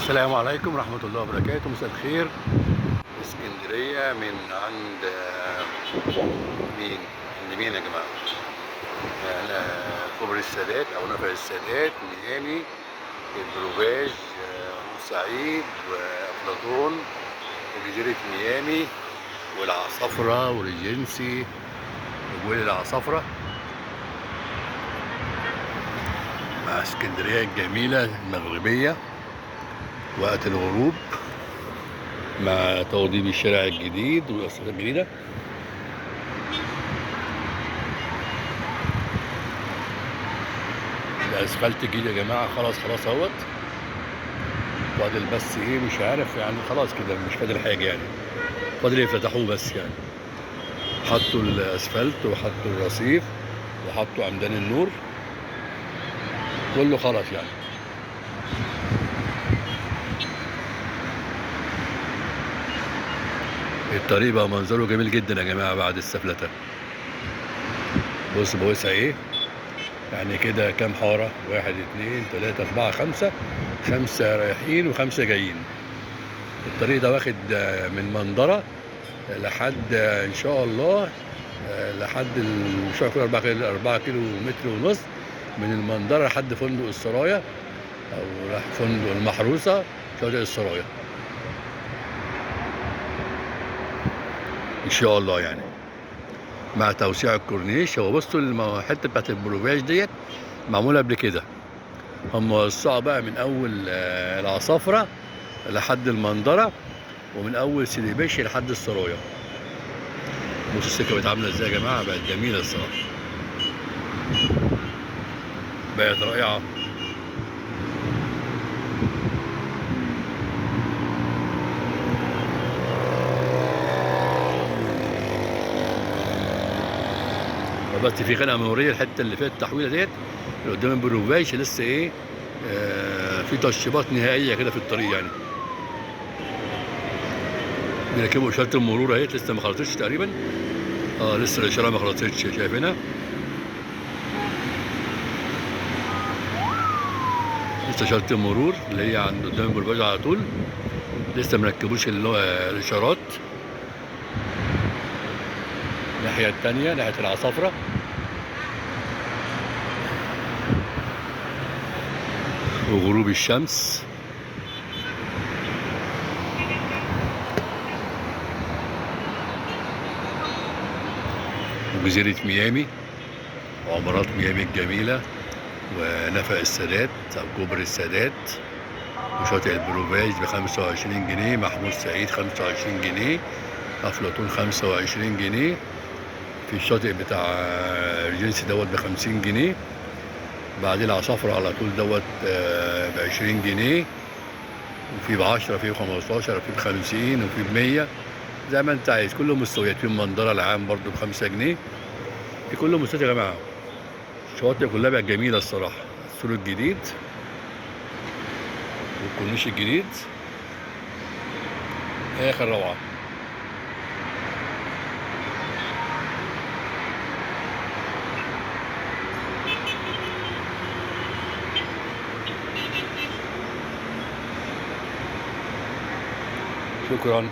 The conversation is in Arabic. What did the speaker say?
السلام عليكم ورحمة الله وبركاته. مساء الخير. اسكندرية من عند مين؟ عند مين يا جماعة؟ كوبري السادات أو نفق السادات، ميامي، البروفاج، بورسعيد وأفلاطون وجزيرة ميامي والعصافرة وريجنسي وجويل العصافرة، مع اسكندرية الجميلة المغربية وقت الغروب، مع توضيب الشارع الجديد والأسفلت الجديدة. الأسفلت الجديد يا جماعة خلاص اهوت، فاضل بس ايه مش عارف يعني، خلاص كده مش فاضل حاجة يعني، فاضل يفتحوه بس يعني. حطوا الأسفلت وحطوا الرصيف وحطوا عمدان النور، كله خلاص يعني. الطريق بقى منظره جميل جدا يا جماعة بعد السفلتة. بص بوسع ايه يعني كده، كام حارة؟ 1 2 3 4 5، 5 رايحين و5 جايين. الطريق ده واخد من منظرة لحد ان شاء الله لحد المشوار يكون 4 كيلو متر ونص، من المنظرة لحد فندق السرايا او فندق المحروسة شاطئ السرايا ان شاء الله يعني، مع توسيع الكورنيش. هو بصوا الحته بتاعت البروفاج ديت معموله قبل كده، هم وسعوا بقى من اول العصافره لحد المنظره، ومن اول سيدي بشر لحد السرايا. بصوا السكه بقت عامله ازاي يا جماعه، بقت جميله الصراحه، بقت رائعه. بس في خنقه مروريه الحته اللي فيها التحويله ديت اللي قدام البروفاج لسه ايه، في تشطيبات نهائيه كده في الطريق يعني. بيركبوا اشاره المرور اهيت، لسه ما خلصتش تقريبا. لسه الاشاره ما خلصتش، شايفينها؟ لسه اشاره المرور اللي هي عند قدام البروفاج على طول، لسه مركبوش اللي هو الاشارات. الناحيه الثانيه ناحيه العصافره، وغروب الشمس. وجزيره ميامي وعمارات ميامي الجميله، ونفق السادات او كوبري السادات، وشاطئ البروفاج ب 25 جنيه، محمود سعيد 25 جنيه، افلاطون 25 جنيه، في الشاطئ بتاع ريجنسي دوت ب 50 جنيه، بعدين العصافرة على طول دوت ب 20 جنيه، وفي ب 10، في ب 15، وفي ب 50، وفي ب 100، زي ما انت عايز. كلهم مستويات. في المنظرة العام برضو ب 5 جنيه. في كل مستويات يا جماعة. الشواطئ كلها بقت جميلة الصراحة. السور الجديد والكورنيش الجديد آخر روعة. شكرا.